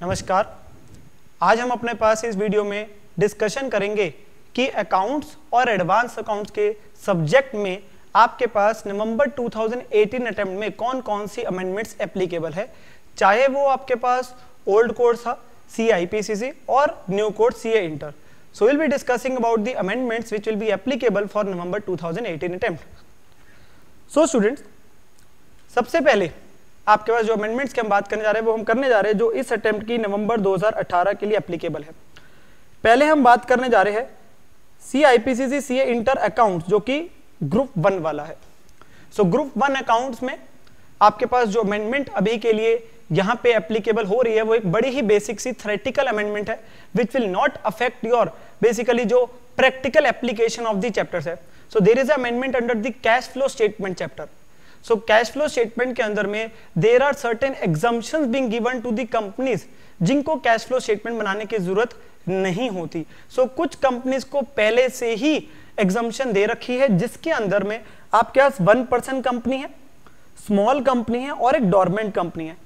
नमस्कार। आज हम अपने पास इस वीडियो में डिस्कशन करेंगे कि अकाउंट्स और एडवांस अकाउंट्स के सब्जेक्ट में आपके पास नवंबर 2018 अटेम्प्ट में कौन कौन सी अमेंडमेंट्स एप्लीकेबल है, चाहे वो आपके पास ओल्ड कोर्स था CIPCC और new course CA inter. So we'll be discussing about the amendments which will be applicable for November 2018 attempt. So students, सबसे पहले आपके पास जो अमेंडमेंट्स की हम बात करने जा रहे हैं वो हम करने जा रहे हैं जो इस अटेम्प्ट की नवंबर 2018 के लिए एप्लीकेबल है। पहले हम बात करने जा रहे हैं CIPCC CA इंटर अकाउंट्स जो कि ग्रुप 1 वाला है। सो ग्रुप 1 अकाउंट्स में आपके पास जो अमेंडमेंट अभी के लिए यहाँ पे एप्लीकेबल हो रही है वो एक बड़ी ही बेसिक सी थ्योरेटिकल अमेंडमेंट है which will not affect your basically जो practical application of the chapters है। So there is amendment under the cash flow statement chapter. So cash flow statement के अंदर में there are certain exemptions being given to the companies जिनको cash flow statement बनाने की जरूरत नहीं होती। सो कुछ कंपनीज को पहले से ही एग्जम्पशन दे रखी है जिसके अंदर में आपके पास 1% कंपनी है, स्मॉल कंपनी है और एक डोरमेंट कंपनी है।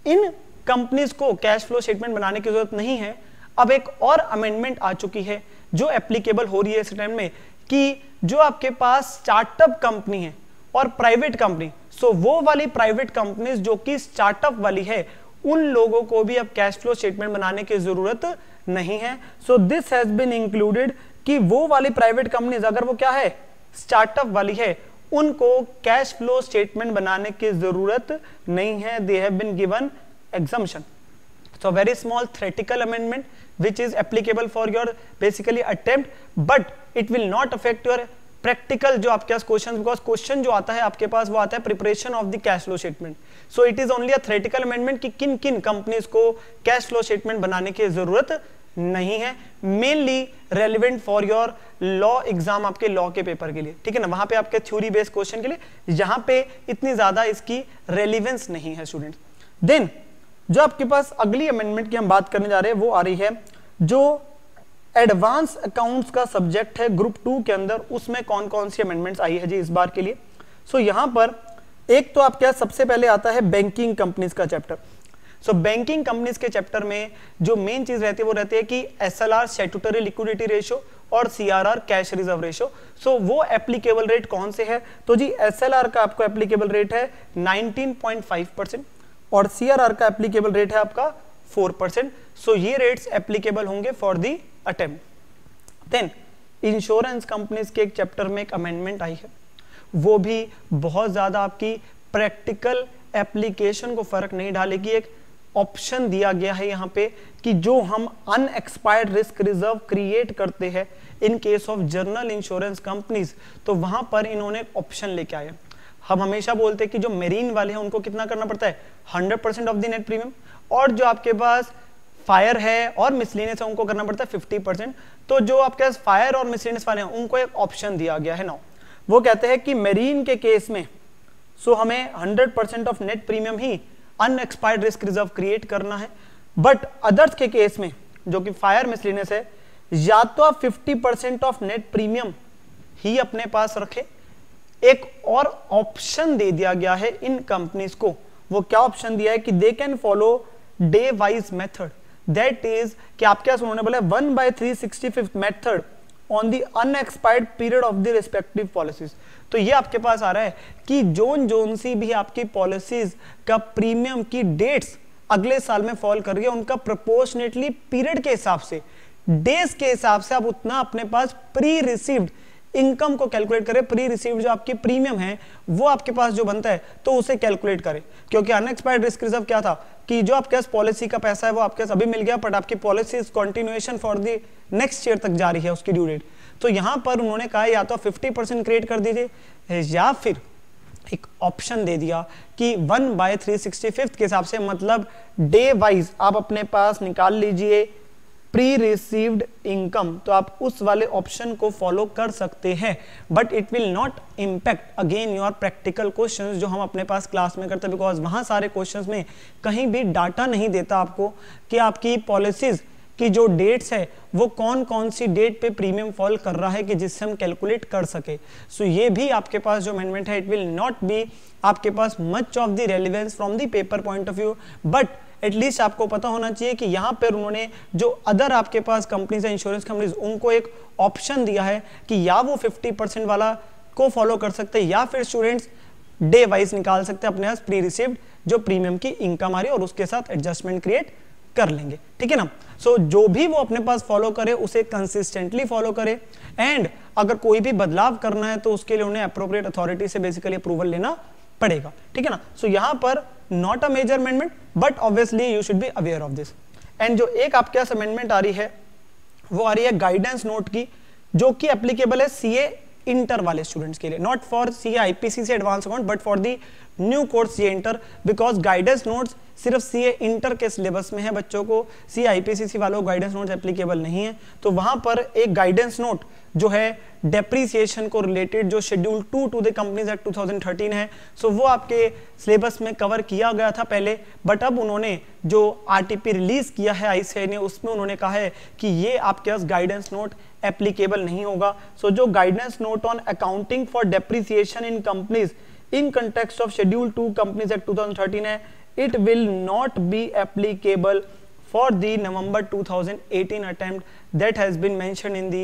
इन कंपनीज को कैश फ्लो स्टेटमेंट बनाने की जरूरत नहीं है। अब एक और अमेंडमेंट आ चुकी है जो एप्लीकेबल हो रही है इस टाइम में कि जो आपके पास स्टार्टअप कंपनी है और प्राइवेट कंपनी, सो वो वाली प्राइवेट कंपनीज जो कि स्टार्टअप वाली है उन लोगों को भी अब कैश फ्लो स्टेटमेंट बनाने की जरूरत नहीं है। So this has been included कि वो वाली प्राइवेट कंपनीज अगर वो क्या है स्टार्टअप वाली है उनको कैश फ्लो स्टेटमेंट बनाने की जरूरत नहीं है। They have been given exemption. So very small theoretical amendment which is applicable for your basically attempt, but it will not affect your practical जो आपके पास क्वेश्चन, बिकॉज क्वेश्चन जो आता है आपके पास वो आता है preparation of the cash flow statement. So it is only a theoretical amendment कि किन किन कंपनीज को कैश फ्लो स्टेटमेंट बनाने की जरूरत नहीं है। Mainly relevant for your law exam, आपके लॉ के पेपर के लिए, ठीक है ना, वहां पे आपके थ्योरी बेस्ड क्वेश्चन के लिए यहां पे इतनी ज्यादा इसकी रेलिवेंस नहीं है स्टूडेंट्स। देन जो आपके पास अगली अमेंडमेंट की हम बात करने जा रहे हैं वो आ रही है जो एडवांस अकाउंट्स का सब्जेक्ट है ग्रुप 2 के अंदर, उसमें कौन कौन सी अमेंडमेंट्स आई है जी इस बार के लिए। सो यहां पर एक तो आपके सबसे पहले आता है बैंकिंग कंपनीज का चैप्टर। सो बैंकिंग कंपनीज के चैप्टर में जो मेन चीज रहती है वो रहती है कि SLR स्टैट्यूटरी लिक्विडिटी रेशियो और CRR कैश रिजर्व रेशियो। सो वो एप्लीकेबल रेट कौन से है, तो जी SLR का आपको एप्लीकेबल रेट है 19.5% और CRR का एप्लीकेबल रेट है आपका 4%। सो ये रेट्स एप्लीकेबल होंगे for the attempt. Then insurance companies के एक चैप्टर में एक अमेंडमेंट आई है, वो भी बहुत ज्यादा आपकी प्रैक्टिकल एप्लीकेशन को फर्क नहीं डालेगी। एक ऑप्शन दिया गया है यहाँ पे कि जो हम अनएक्सपायर्ड रिस्क रिजर्व क्रिएट करते हैं in case of general insurance companies, तो वहां पर इन्होंने ऑप्शन लेके आए। हम हमेशा बोलते हैं कि जो मेरीन वाले हैं उनको कितना करना पड़ता है 100% ऑफ द नेट प्रीमियम, और जो आपके पास फायर है और मिसलेनियस है उनको करना पड़ता है 50%। तो जो आपके पास फायर और मिसलेनियस वाले हैं उनको एक ऑप्शन दिया गया है ना, वो कहते हैं कि मेरीन के केस में सो हमें 100% of net premium he unexpired risk reserve create करना है, बट अदर्स के केस में जो कि फायर मिसलेनियस है या तो आप 50% ऑफ नेट प्रीमियम ही अपने पास रखे। एक और ऑप्शन दे दिया गया है इन कंपनीज को, वो क्या ऑप्शन दिया है कि they can follow day wise method, that is कि आपके पास उन्होंने बोला 1/365 method on the unexpired period of the respective policies. तो ये आपके पास आ रहा है कि जोन सी भी आपकी पॉलिसीज का प्रीमियम की डेट्स अगले साल में फॉल कर गया, उनका प्रोपोर्शनेटली पीरियड के हिसाब से, डेज के हिसाब से आप उतना अपने पास प्री रिसीव्ड इनकम को कैलकुलेट करें। प्री रिसीव्ड जो आपकी प्रीमियम है वो आपके पास जो बनता है तो उसे कैलकुलेट करें, क्योंकि अनएक्सपायर्ड रिस्क रिजर्व क्या था कि जो आपके पास पॉलिसी का पैसा है वो आपके पास अभी मिल गया, बट आपकी policy continuation for the next year तक जारी है उसकी ड्यू डेट। तो यहां पर उन्होंने कहा या तो 50% क्रिएट कर दीजिए या फिर एक ऑप्शन दे दिया कि 1/365 के हिसाब से, मतलब डे वाइज आप अपने पास निकाल लीजिए प्री रिसीव्ड इनकम, तो आप उस वाले ऑप्शन को फॉलो कर सकते हैं, but it will not impact again your practical questions जो हम अपने पास क्लास में करते हैं, बिकॉज वहां सारे क्वेश्चंस में कहीं भी डाटा नहीं देता आपको कि आपकी पॉलिसीज की जो डेट्स है वो कौन कौन सी डेट पे प्रीमियम फॉल कर रहा है कि जिससे हम कैलकुलेट कर सके। सो ये भी आपके पास जो अमेंडमेंट है इट विल नॉट बी आपके पास much of the relevance from the paper point of view, but at least आपको पता होना चाहिए कि यहाँ पर उन्होंने जो अदर आपके पास कंपनीज है, इंश्योरेंस कंपनीज, उनको एक ऑप्शन दिया है कि या वो 50% वाला को फॉलो कर सकते हैं या फिर स्टूडेंट्स डे वाइज निकाल सकते हैं अपने पास प्री रिसीव्ड जो प्रीमियम की इनकम आ रही है और उसके साथ एडजस्टमेंट क्रिएट कर लेंगे, ठीक है ना। सो जो भी वो अपने पास फॉलो करे उसे कंसिस्टेंटली फॉलो करे, एंड अगर कोई भी बदलाव करना है तो उसके लिए उन्हें अप्रोप्रिएट अथॉरिटी से बेसिकली अप्रूवल लेना पड़ेगा, ठीक है ना। सो यहाँ पर not a major amendment but obviously you should be aware of this. And जो एक आपके पास अमेंडमेंट आ रही है वो आ रही है गाइडेंस नोट की, जो कि एप्लीकेबल है सीए इंटर वाले स्टूडेंट्स के लिए, not for CA IPCC advance account but for the new course CA inter, because guidance notes सिर्फ सीए इंटर के सिलेबस में है बच्चों को, सीए आईपीसीसी वालों को गाइडेंस नोट्स एप्लीकेबल नहीं है। तो वहां पर एक गाइडेंस नोट जो है डेप्रीसिएशन को रिलेटेड जो schedule 2 to the companies act 2013 है, सो वो आपके सिलेबस में कवर किया गया था पहले, बट अब उन्होंने जो आरटीपी रिलीज किया है आईसीआई ने उसमें उन्होंने कहा है कि ये आपके पास गाइडेंस नोट एप्लीकेबल नहीं होगा। सो जो guidance note on accounting for depreciation in companies in context of schedule 2 companies act 2013 है, it will not be applicable for the November 2018 attempt that has been mentioned in the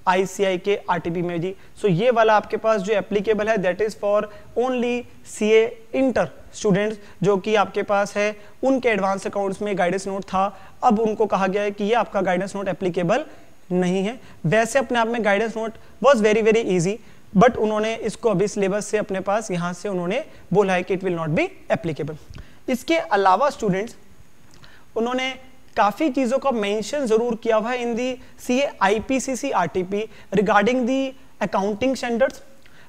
ICI के RTP में जी। सो ये वाला आपके पास जो applicable है that is for only CA inter students जो कि आपके पास है, उनके एडवांस अकाउंट्स में गाइडेंस नोट था, अब उनको कहा गया है कि ये आपका गाइडेंस नोट एप्लीकेबल नहीं है। वैसे अपने आप में guidance note was very very easy, but उन्होंने इसको अभी सिलेबस से अपने पास यहाँ से उन्होंने बोला है कि it will not be applicable. इसके अलावा स्टूडेंट्स उन्होंने काफी चीजों का मेंशन जरूर किया हुआ है in the CA IPCC RTP regarding the accounting standards,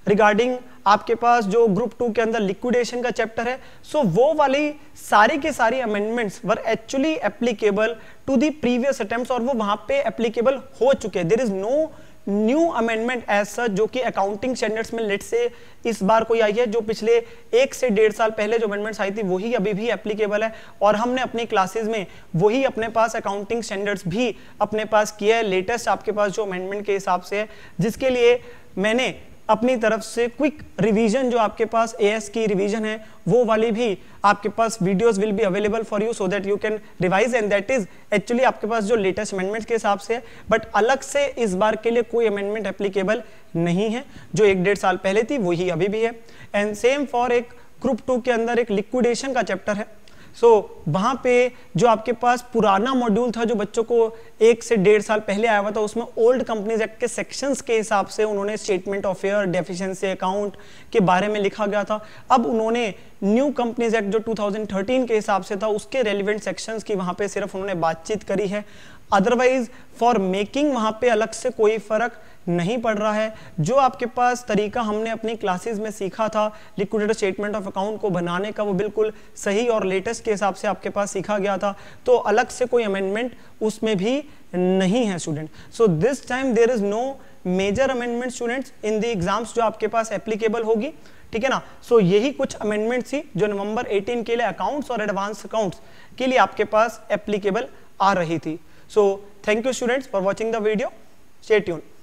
regarding आपके पास जो ग्रुप 2 के अंदर लिक्विडेशन का चैप्टर है। सो वो वाली सारी के सारी amendments were actually applicable to the previous attempts और वो वहां पे एप्लीकेबल हो चुके हैं। There is no new amendment as such जो कि अकाउंटिंग स्टैंडर्ड्स में लेट से इस बार कोई आई है। जो पिछले 1 से 1.5 साल पहले जो अमेंडमेंट्स आई थी वही अभी भी एप्लीकेबल है और हमने अपनी क्लासेस में वही अपने पास अकाउंटिंग स्टैंडर्ड्स भी अपने पास किया है लेटेस्ट आपके पास जो अमेंडमेंट के हिसाब से है, जिसके लिए मैंने अपनी तरफ से क्विक रिवीजन जो आपके पास एएस की रिवीजन है वो वाली भी आपके पास videos will be available for you so that you can revise, and that is actually आपके पास जो लेटेस्ट अमेंडमेंट के हिसाब से है। बट अलग से इस बार के लिए कोई अमेंडमेंट एप्लीकेबल नहीं है, जो 1-1.5 साल पहले थी वही अभी भी है। एंड सेम फॉर एक ग्रुप 2 के अंदर एक लिक्विडेशन का चैप्टर है। सो वहां पे जो आपके पास पुराना मॉड्यूल था जो बच्चों को 1 से 1.5 साल पहले आया हुआ था, उसमें ओल्ड कंपनीज एक्ट के सेक्शंस के हिसाब से उन्होंने statement of fair deficiency account के बारे में लिखा गया था। अब उन्होंने न्यू कंपनीज एक्ट जो 2013 के हिसाब से था उसके रेलिवेंट सेक्शंस की वहां पे सिर्फ उन्होंने बातचीत करी है, अदरवाइज फॉर मेकिंग वहां पे अलग से कोई फर्क नहीं पड़ रहा है। जो आपके पास तरीका हमने अपनी क्लासेस में सीखा था लिक्विडेटेड स्टेटमेंट ऑफ अकाउंट को बनाने का वो बिल्कुल सही और लेटेस्ट के हिसाब से आपके पास सीखा गया था, तो अलग से कोई अमेंडमेंट उसमें भी नहीं है student. So this time there is no major amendment students in the exams जो आपके पास एप्लीकेबल होगी, ठीक है ना। सो यही कुछ अमेंडमेंट थी जो नवंबर 18 के लिए अकाउंट्स और एडवांस अकाउंट्स के लिए आपके पास एप्लीकेबल आ रही थी। So thank you students for watching the video, stay tuned.